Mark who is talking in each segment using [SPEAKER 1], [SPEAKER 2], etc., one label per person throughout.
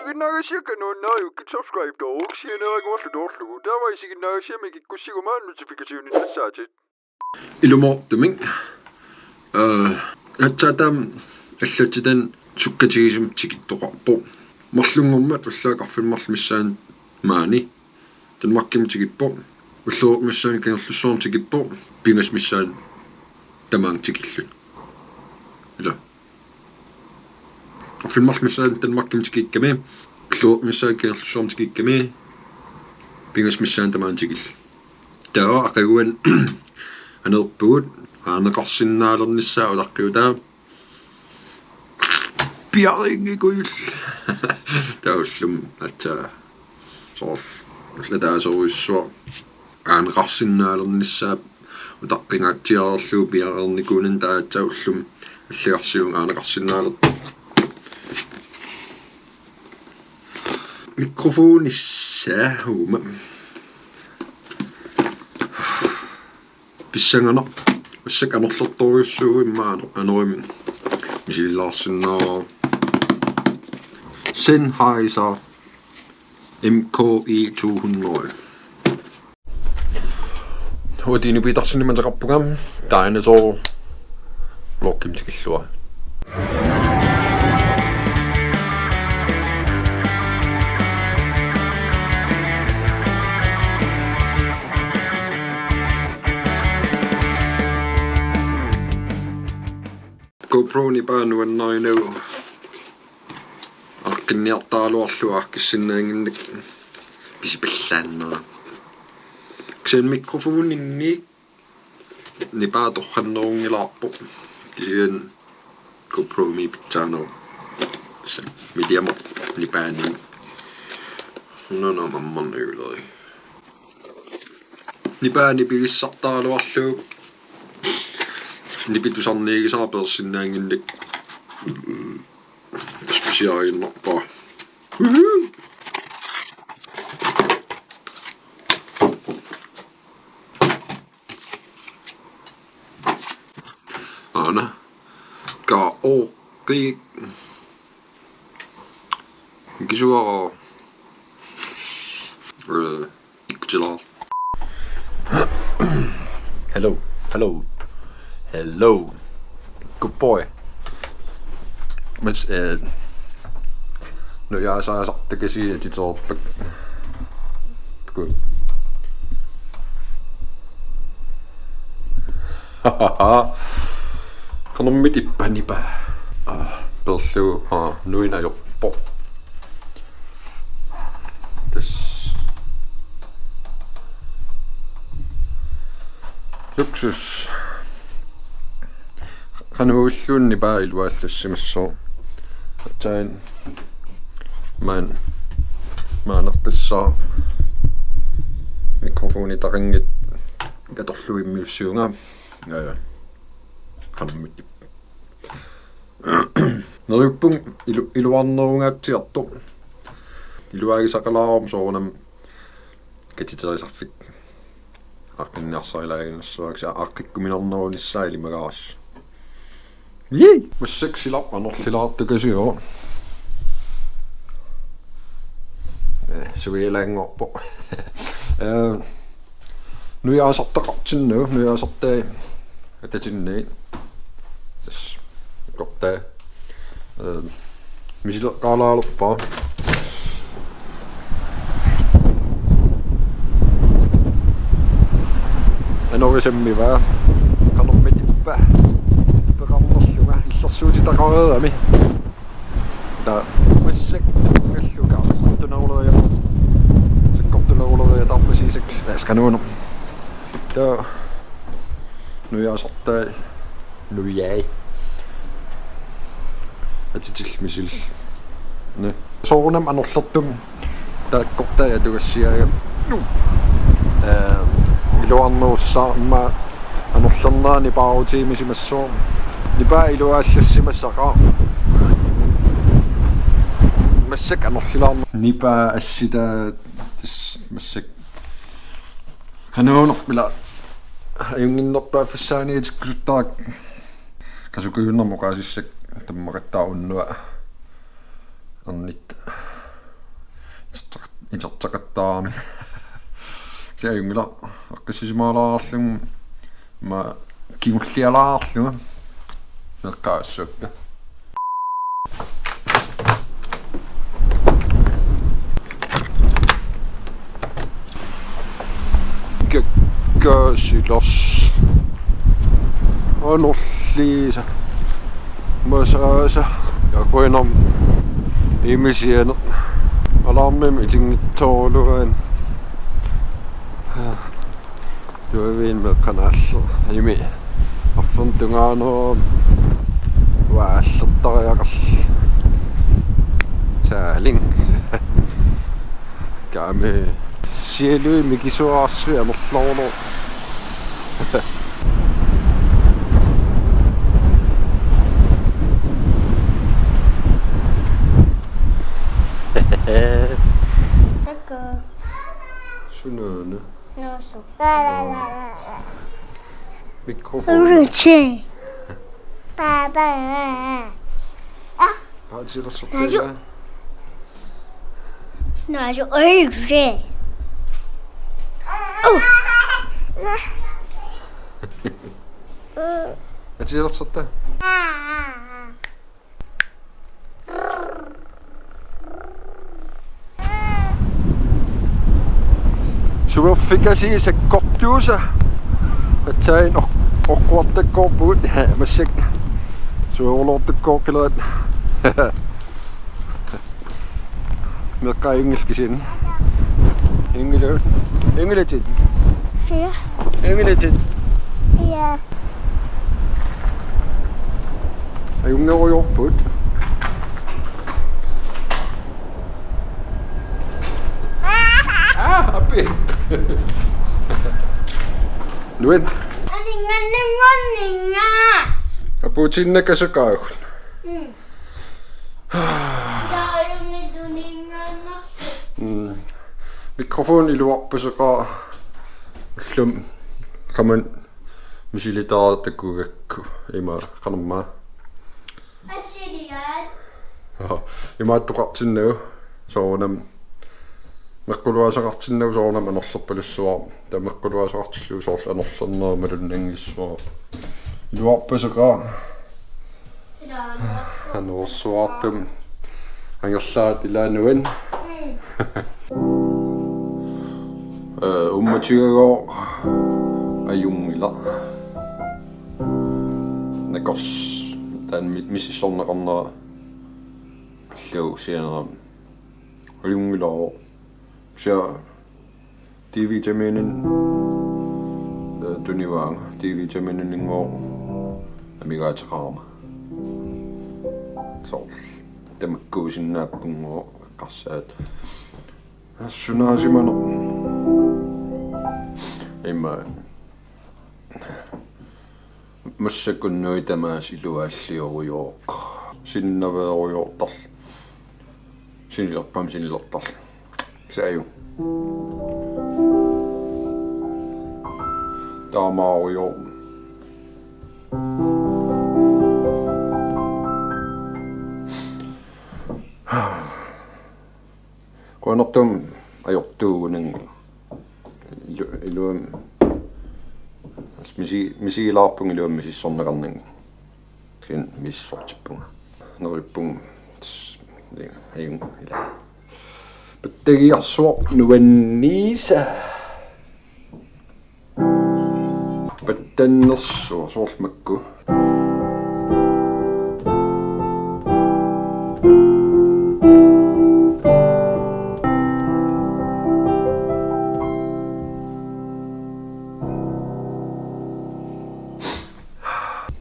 [SPEAKER 1] Sikin nagasiakan on naayukit subscribe doog siana agwallu tawaisikin nagasiamikik kussigumaan notificationin nassaatit
[SPEAKER 2] ilumortuming atsatam allatitan sukkatigisum tikittoqarpo marlungummat ullaakarfimmarlmissaan maani tanmarkim tikippo ulluuqmissaan kinerlussuum tikippo pingasmissaan tamaang tikillun ila filmarlmissaan tanmarkim tikikkami ulluuqmissaan kinerlussuum tikikkami pingasmissaan tamaang tikill taa aqaguan anerpugut aaneqarsinnaalernissaa ularqiutaa piaringikull taullum atsaa soor ullataasoriussua aaneqarsinnaalernissaa utaqqingaatiarerluu piareernikuunan taataullum аллиарсиун aaneqarsinnaalert mikrofonissa huuma pissangana ussak anerlertoriussuu immaa anoim misillaarsinnaa Sennheiser MKI 200 Hodini pitarsinniman taqarpugam Dynosaw lokimtikillua GoPro-ni paanuannarinau arqinniartaaluarlua arqissinnaanginnak pisipallaannera ksen mikrofoninni nipaatorrannerungilaarpo kisian GoPro-mi pitsaanero mediamo nipaani mammarniuleri nipaani pigissartaaluarluu nipitusarniigisaapersinnaanginnak spesiaarinnerpaa ana ka oqi kisuara ikkutilar hello good boy mas no jeg så det kan sige at de tager good kan du midt i paniba bellu nu ina joppo luksus qanuulluunni paailuallassimassoo taan maanertissaa mikrofoni taqingit katorluimmiussuunga qanummit neruppung iluarnerungaatiartu iluagisaqalaarum soornam katiterisarfik arqinniarsailaaginassaaksi arqikkuminernerunissаа ilimagaas mussaksilaq anerlilaartukasio suilaangorpo nuiaasartaqartinnu nuiaasartaa atatinni tas qortaa misileqqaalaalerpaa anorisammivaa qanermitippa peqarnerlunga illersuutitaqareerami ta massak ngallukaartortuneruleriat sakkortuneruleriatarpasiisak taasqanuuner ta nuiaasartaa nuiai atitillmisil ne soornam anerlertum taakkortaa yatugassiaaga iluarnerussaarma anerlernaani paarutiimisimassoo nipaa iluaallassimасsaqa massak anerlilaarner nipaa assita tas massak qanuunerpila ayunginnerpaaffassaaniitikkusuttarak kasukuyunnermoqaasissak tammaqattaarunnua ernit итертақаттаарами сааюнгила аққиссисимаалаарлугу ма кигуллиалаарлугу неққаассуакка кэккаасиларс анерлииса масааса якуинам имисианеq alarmim itingittoorlugaan tuavin meqqanaallu imi arfun tungaanoo waallertariaqall saaling kaame sielui mikisuarsvi anerlorlu
[SPEAKER 3] D'accord.
[SPEAKER 2] Sunone.
[SPEAKER 3] Non, so.
[SPEAKER 2] Mikrofon.
[SPEAKER 3] Tiens. Papa.
[SPEAKER 2] Atsilersortila.
[SPEAKER 3] Non, je olje.
[SPEAKER 2] Atsilersorta. Suuffikasi se kortuusa atsain oqquartakkorput massak suorlortakkorkilerat meqqaayungilkisin ingilitit
[SPEAKER 3] Ja.
[SPEAKER 2] ingilitit
[SPEAKER 3] Ja.
[SPEAKER 2] ajungerujorput appi Nuin
[SPEAKER 3] Ninga.
[SPEAKER 2] apuutinnakasaqaagun mikrofon iluarpuseqaa allum qaman misilitaartakugakku ima qanermaa
[SPEAKER 3] Assirian.
[SPEAKER 2] imaattoqartinnagu soornam meqquluasaqartinnagu soornam anerlerpalussuar tameqquluasaqartillu soorla anerlernermalunangissuar iluarpuseqaa anersuartum angerlaat ilaanuin ummatigagoor ajungila nakors tan mississorneqarnera allu sianeram ajungilao sia D-vitaminin tunivaanga D-vitaminin ingoo amigaataqarama so tamakkuusinnaappungo qarssaat assunaasimaner imma массакуннуи тамаас илуааллиоруйооқ синнавеоруйоортар синилеққам синилертар сааю таамааруйоо қонортум ajortuugunang iluam misigilaarpung iluam misissorneqarnang kin missortippunga nerippung ayung ila pattagiarsuoq nuanniisa pattannersu soormakku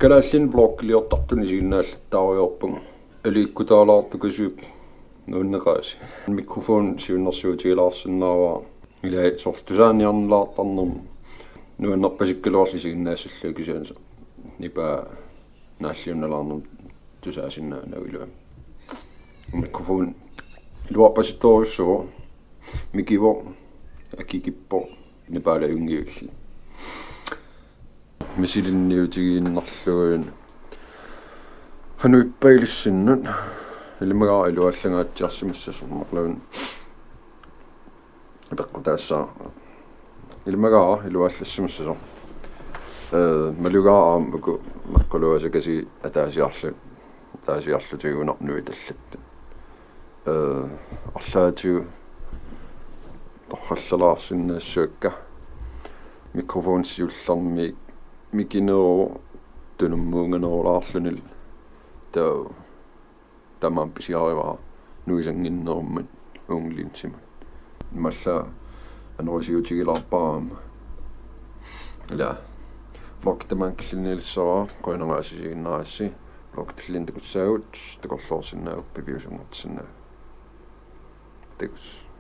[SPEAKER 2] Kalallin vloggliortartuni siginnaallataariorpung aliikkutaalaartukasuup nuunneqaasi mikrofon siunnersuutigilaarsinnaavaa ila sortusaaniarnelaartarnermu nuannerpasikkaluarli siginnaassalluu kisuansa nipa naalliunnalaarnermu tusaasinnaanavilua mikrofon iluarpasittoorussugu mikivo akikippo nipaalajungiulli мисилинниутигииннарлугуин фануиппаилиссиннут илимагаа илуаллагаатсиарсимассасуммарлуун peqqutaassa ilmagaa iluallassumussasor malugaa aammaku meqquluasakasi ataasiarlutigunarnui tallat арлааtiu торраллалаарсиннаассуакка микрофонсиулларми микинероо тунуммуунганерулаарлунил тамаан писиариваа нуисангиннеруммат уунглинсимут малла анерусиутигиларпаама ила флоктаманклиннилиссораа коинераасисигиннарасси флоктиллин такуссаагут такорлоорсиннаагук пивиуsunngortissinnaavat такус